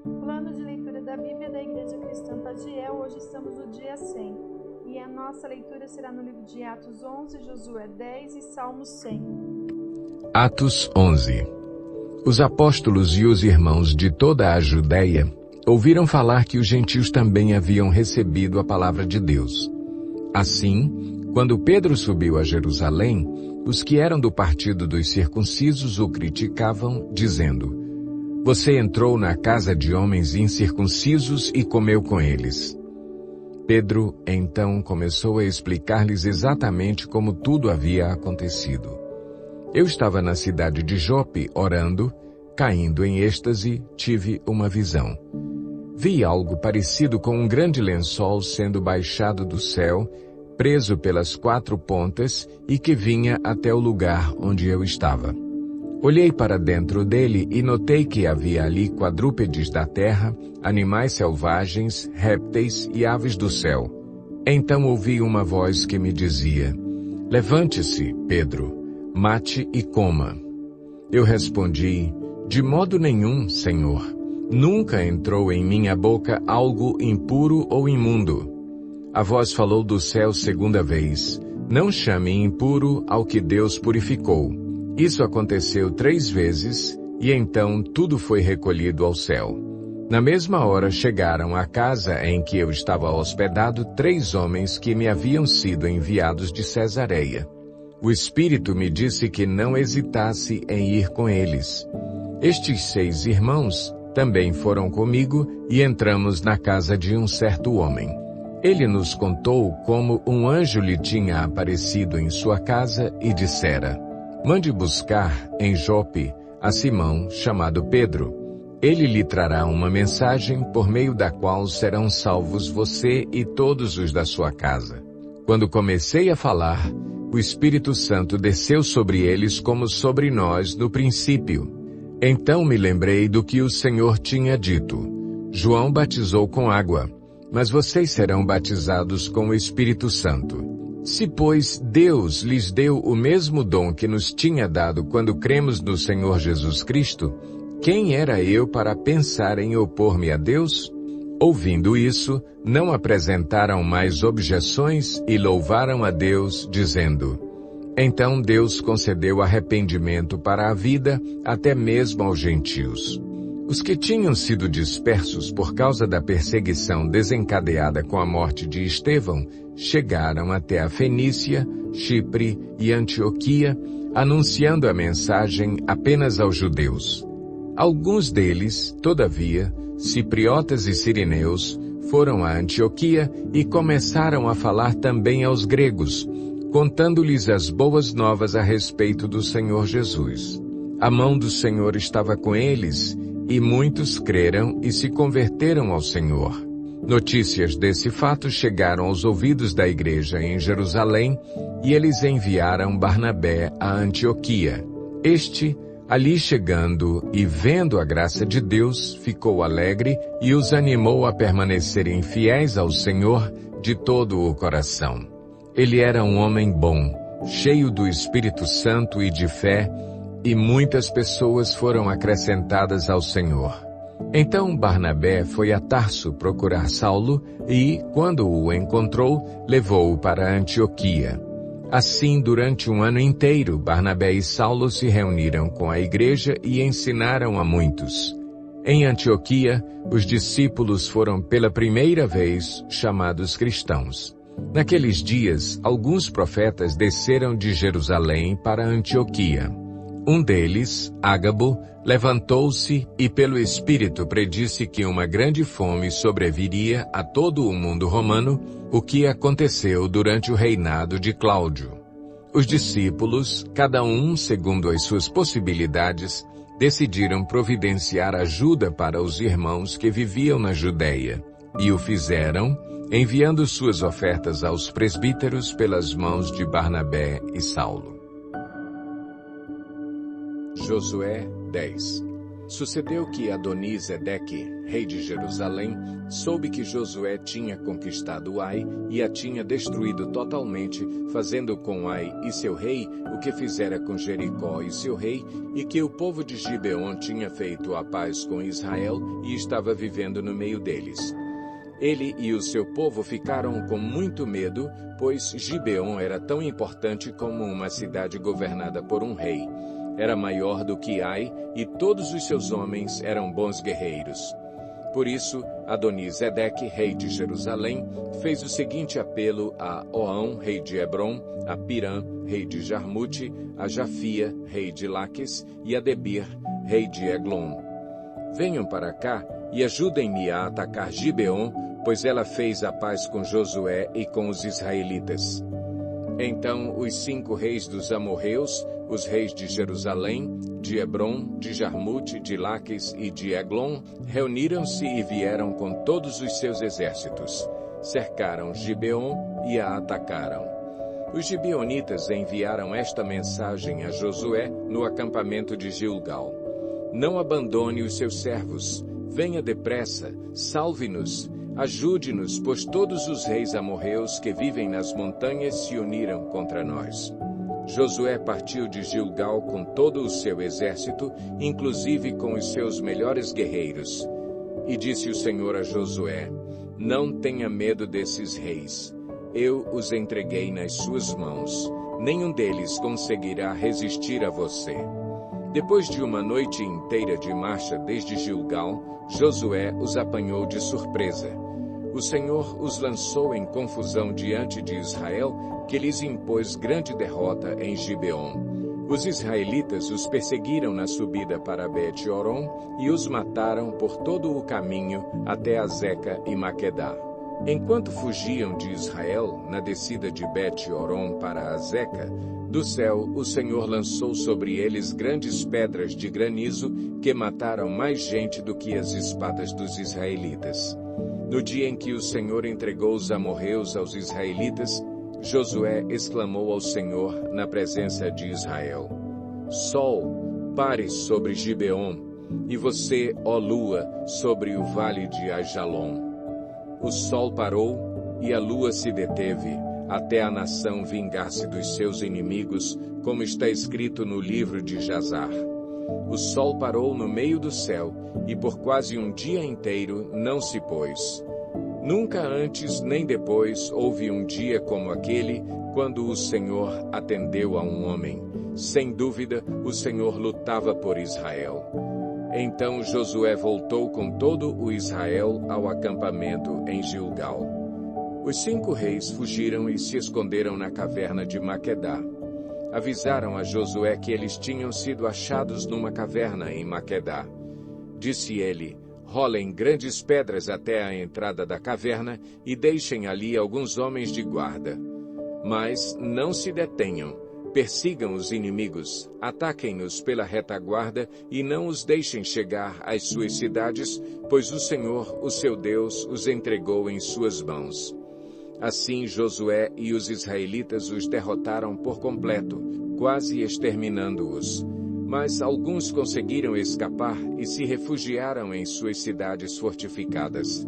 Plano de leitura da Bíblia da Igreja Cristã Pagiel. Hoje estamos no dia 100 e a nossa leitura será no livro de Atos 11, Josué 10 e Salmos 100. Atos 11. Os apóstolos e os irmãos de toda a Judéia ouviram falar que os gentios também haviam recebido a palavra de Deus. Assim, quando Pedro subiu a Jerusalém, os que eram do partido dos circuncisos o criticavam, dizendo: "Você entrou na casa de homens incircuncisos e comeu com eles." Pedro, então, começou a explicar-lhes exatamente como tudo havia acontecido. Eu estava na cidade de Jope, orando, caindo em êxtase, tive uma visão. Vi algo parecido com um grande lençol sendo baixado do céu, preso pelas 4 pontas e que vinha até o lugar onde eu estava. Olhei para dentro dele e notei que havia ali quadrúpedes da terra, animais selvagens, répteis e aves do céu. Então ouvi uma voz que me dizia: "Levante-se, Pedro, mate e coma." Eu respondi: "De modo nenhum, Senhor. Nunca entrou em minha boca algo impuro ou imundo." A voz falou do céu segunda vez: "Não chame impuro ao que Deus purificou." Isso aconteceu 3 vezes, e então tudo foi recolhido ao céu. Na mesma hora chegaram à casa em que eu estava hospedado 3 homens que me haviam sido enviados de Cesareia. O Espírito me disse que não hesitasse em ir com eles. Estes 6 irmãos também foram comigo e entramos na casa de um certo homem. Ele nos contou como um anjo lhe tinha aparecido em sua casa e dissera: "Mande buscar, em Jope, a Simão, chamado Pedro. Ele lhe trará uma mensagem por meio da qual serão salvos você e todos os da sua casa." Quando comecei a falar, o Espírito Santo desceu sobre eles como sobre nós no princípio. Então me lembrei do que o Senhor tinha dito: "João batizou com água, mas vocês serão batizados com o Espírito Santo." Se, pois, Deus lhes deu o mesmo dom que nos tinha dado quando cremos no Senhor Jesus Cristo, quem era eu para pensar em opor-me a Deus? Ouvindo isso, não apresentaram mais objeções e louvaram a Deus, dizendo: "Então Deus concedeu arrependimento para a vida, até mesmo aos gentios." Os que tinham sido dispersos por causa da perseguição desencadeada com a morte de Estevão chegaram até a Fenícia, Chipre e Antioquia, anunciando a mensagem apenas aos judeus. Alguns deles, todavia, cipriotas e sirineus, foram a Antioquia e começaram a falar também aos gregos, contando-lhes as boas novas a respeito do Senhor Jesus. A mão do Senhor estava com eles, e muitos creram e se converteram ao Senhor. Notícias desse fato chegaram aos ouvidos da igreja em Jerusalém, e eles enviaram Barnabé a Antioquia. Este, ali chegando e vendo a graça de Deus, ficou alegre e os animou a permanecerem fiéis ao Senhor de todo o coração. Ele era um homem bom, cheio do Espírito Santo e de fé, e muitas pessoas foram acrescentadas ao Senhor. Então Barnabé foi a Tarso procurar Saulo e, quando o encontrou, levou-o para Antioquia. Assim, durante 1 ano inteiro, Barnabé e Saulo se reuniram com a igreja e ensinaram a muitos. Em Antioquia, os discípulos foram pela primeira vez chamados cristãos. Naqueles dias, alguns profetas desceram de Jerusalém para Antioquia. Um deles, Ágabo, levantou-se e pelo Espírito predisse que uma grande fome sobreviria a todo o mundo romano, o que aconteceu durante o reinado de Cláudio. Os discípulos, cada um segundo as suas possibilidades, decidiram providenciar ajuda para os irmãos que viviam na Judéia, e o fizeram, enviando suas ofertas aos presbíteros pelas mãos de Barnabé e Saulo. Josué 10. Sucedeu que Adoni-Zedeque, rei de Jerusalém, soube que Josué tinha conquistado Ai e a tinha destruído totalmente, fazendo com Ai e seu rei o que fizera com Jericó e seu rei, e que o povo de Gibeon tinha feito a paz com Israel e estava vivendo no meio deles. Ele e o seu povo ficaram com muito medo, pois Gibeon era tão importante como uma cidade governada por um rei. Era maior do que Ai, e todos os seus homens eram bons guerreiros. Por isso, Adoni-Zedeque, rei de Jerusalém, fez o seguinte apelo a Oão, rei de Hebrom, a Pirã, rei de Jarmute, a Jafia, rei de Laques, e a Debir, rei de Eglon. Venham para cá e ajudem-me a atacar Gibeon, pois ela fez a paz com Josué e com os israelitas. Então os 5 reis dos amorreus, os reis de Jerusalém, de Hebrom, de Jarmute, de Laques e de Eglon, reuniram-se e vieram com todos os seus exércitos. Cercaram Gibeon e a atacaram. Os gibeonitas enviaram esta mensagem a Josué no acampamento de Gilgal: Não abandone os seus servos. Venha depressa, salve-nos. Ajude-nos, pois todos os reis amorreus que vivem nas montanhas se uniram contra nós. Josué partiu de Gilgal com todo o seu exército, inclusive com os seus melhores guerreiros. E disse o Senhor a Josué: Não tenha medo desses reis. Eu os entreguei nas suas mãos. Nenhum deles conseguirá resistir a você. Depois de uma noite inteira de marcha desde Gilgal, Josué os apanhou de surpresa. O Senhor os lançou em confusão diante de Israel, que lhes impôs grande derrota em Gibeon. Os israelitas os perseguiram na subida para Bet-Horon e os mataram por todo o caminho até Azeca e Maquedá. Enquanto fugiam de Israel, na descida de Bet-Horon para Azeca, do céu o Senhor lançou sobre eles grandes pedras de granizo que mataram mais gente do que as espadas dos israelitas. No dia em que o Senhor entregou os amorreus aos israelitas, Josué exclamou ao Senhor na presença de Israel: Sol, pare sobre Gibeon, e você, ó lua, sobre o vale de Aijalon. O sol parou e a lua se deteve, até a nação vingar-se dos seus inimigos, como está escrito no livro de Jazar. O sol parou no meio do céu, e por quase um dia inteiro não se pôs. Nunca antes nem depois houve um dia como aquele, quando o Senhor atendeu a um homem. Sem dúvida, o Senhor lutava por Israel. Então Josué voltou com todo o Israel ao acampamento em Gilgal. Os 5 reis fugiram e se esconderam na caverna de Maquedá. Avisaram a Josué que eles tinham sido achados numa caverna em Maquedá. Disse ele: Rolem grandes pedras até a entrada da caverna e deixem ali alguns homens de guarda. Mas não se detenham. Persigam os inimigos, ataquem-os pela retaguarda e não os deixem chegar às suas cidades, pois o Senhor, o seu Deus, os entregou em suas mãos. Assim Josué e os israelitas os derrotaram por completo, quase exterminando-os. Mas alguns conseguiram escapar e se refugiaram em suas cidades fortificadas.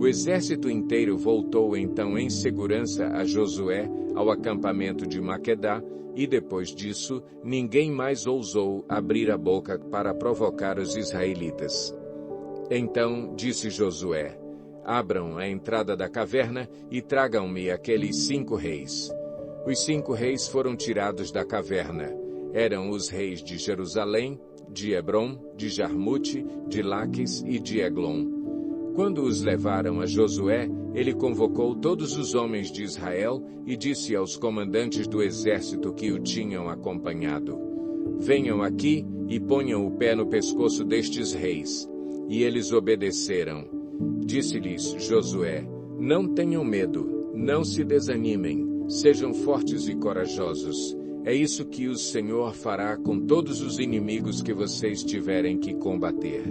O exército inteiro voltou então em segurança a Josué ao acampamento de Maquedá, e depois disso, ninguém mais ousou abrir a boca para provocar os israelitas. Então disse Josué: Abram a entrada da caverna e tragam-me aqueles 5 reis. Os 5 reis foram tirados da caverna. Eram os reis de Jerusalém, de Hebrom, de Jarmute, de Laques e de Eglon. Quando os levaram a Josué, ele convocou todos os homens de Israel e disse aos comandantes do exército que o tinham acompanhado: Venham aqui e ponham o pé no pescoço destes reis. E eles obedeceram. Disse-lhes Josué: Não tenham medo, não se desanimem, sejam fortes e corajosos. É isso que o Senhor fará com todos os inimigos que vocês tiverem que combater.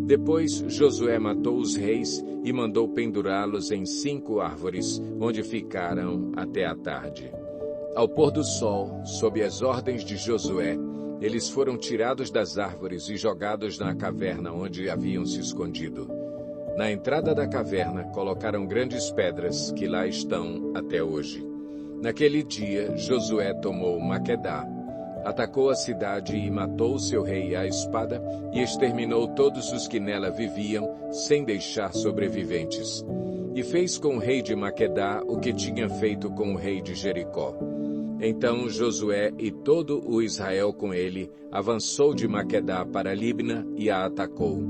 Depois Josué matou os reis e mandou pendurá-los em 5 árvores, onde ficaram até a tarde. Ao pôr do sol, sob as ordens de Josué, eles foram tirados das árvores e jogados na caverna onde haviam se escondido. Na entrada da caverna colocaram grandes pedras que lá estão até hoje. Naquele dia, Josué tomou Maquedá, atacou a cidade e matou seu rei à espada e exterminou todos os que nela viviam, sem deixar sobreviventes. E fez com o rei de Maquedá o que tinha feito com o rei de Jericó. Então Josué e todo o Israel com ele avançou de Maquedá para Libna e a atacou.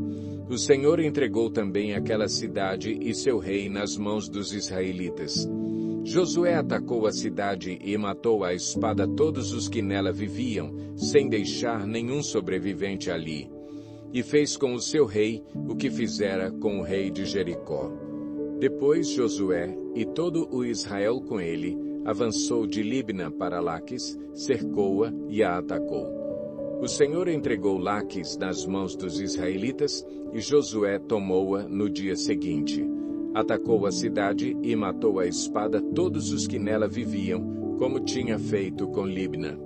O Senhor entregou também aquela cidade e seu rei nas mãos dos israelitas. Josué atacou a cidade e matou à espada todos os que nela viviam, sem deixar nenhum sobrevivente ali. E fez com o seu rei o que fizera com o rei de Jericó. Depois Josué e todo o Israel com ele avançou de Libna para Laquis, cercou-a e a atacou. O Senhor entregou Laquis nas mãos dos israelitas e Josué tomou-a no dia seguinte. Atacou a cidade e matou à espada todos os que nela viviam, como tinha feito com Libna.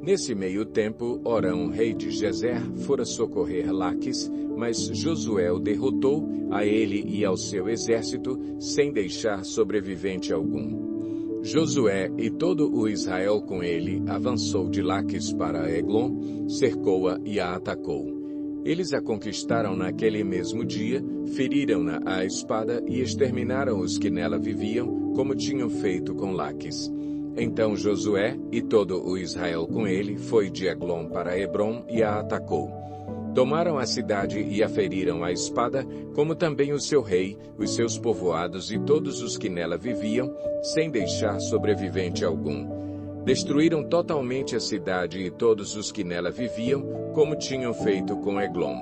Nesse meio tempo, Orão, rei de Gezer, fora socorrer Laquis, mas Josué o derrotou, a ele e ao seu exército, sem deixar sobrevivente algum. Josué e todo o Israel com ele avançou de Laquis para Eglon, cercou-a e a atacou. Eles a conquistaram naquele mesmo dia, feriram-na à espada e exterminaram os que nela viviam, como tinham feito com Laquis. Então Josué e todo o Israel com ele foi de Eglon para Hebrom e a atacou. Tomaram a cidade e a feriram à espada, como também o seu rei, os seus povoados e todos os que nela viviam, sem deixar sobrevivente algum. Destruíram totalmente a cidade e todos os que nela viviam, como tinham feito com Eglon.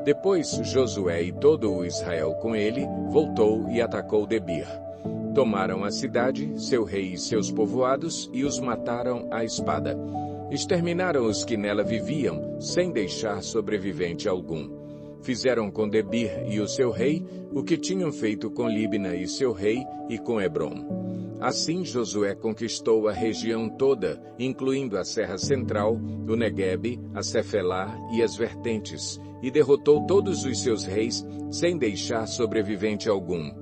Depois Josué e todo o Israel com ele voltou e atacou Debir. Tomaram a cidade, seu rei e seus povoados, e os mataram à espada. Exterminaram os que nela viviam, sem deixar sobrevivente algum. Fizeram com Debir e o seu rei o que tinham feito com Libna e seu rei e com Hebrom. Assim Josué conquistou a região toda, incluindo a Serra Central, o Neguebe, a Cefelá e as vertentes, e derrotou todos os seus reis, sem deixar sobrevivente algum.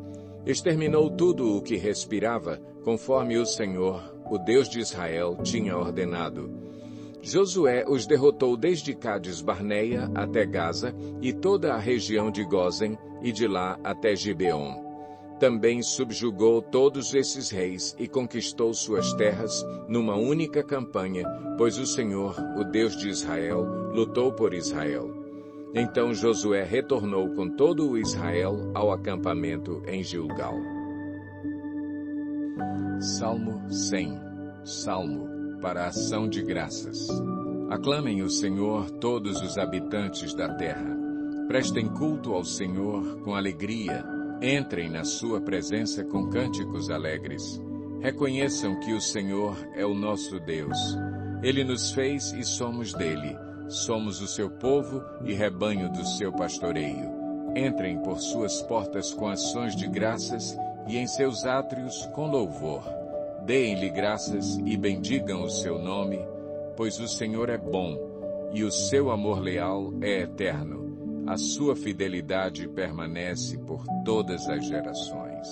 Exterminou tudo o que respirava, conforme o Senhor, o Deus de Israel, tinha ordenado. Josué os derrotou desde Cades-Barneia até Gaza e toda a região de Gósen, e de lá até Gibeon. Também subjugou todos esses reis e conquistou suas terras numa única campanha, pois o Senhor, o Deus de Israel, lutou por Israel. Então Josué retornou com todo o Israel ao acampamento em Gilgal. Salmo 100. Salmo para a ação de graças. Aclamem o Senhor todos os habitantes da terra. Prestem culto ao Senhor com alegria. Entrem na sua presença com cânticos alegres. Reconheçam que o Senhor é o nosso Deus. Ele nos fez e somos dele. Somos o seu povo e rebanho do seu pastoreio. Entrem por suas portas com ações de graças e em seus átrios com louvor. Deem-lhe graças e bendigam o seu nome, pois o Senhor é bom e o seu amor leal é eterno. A sua fidelidade permanece por todas as gerações.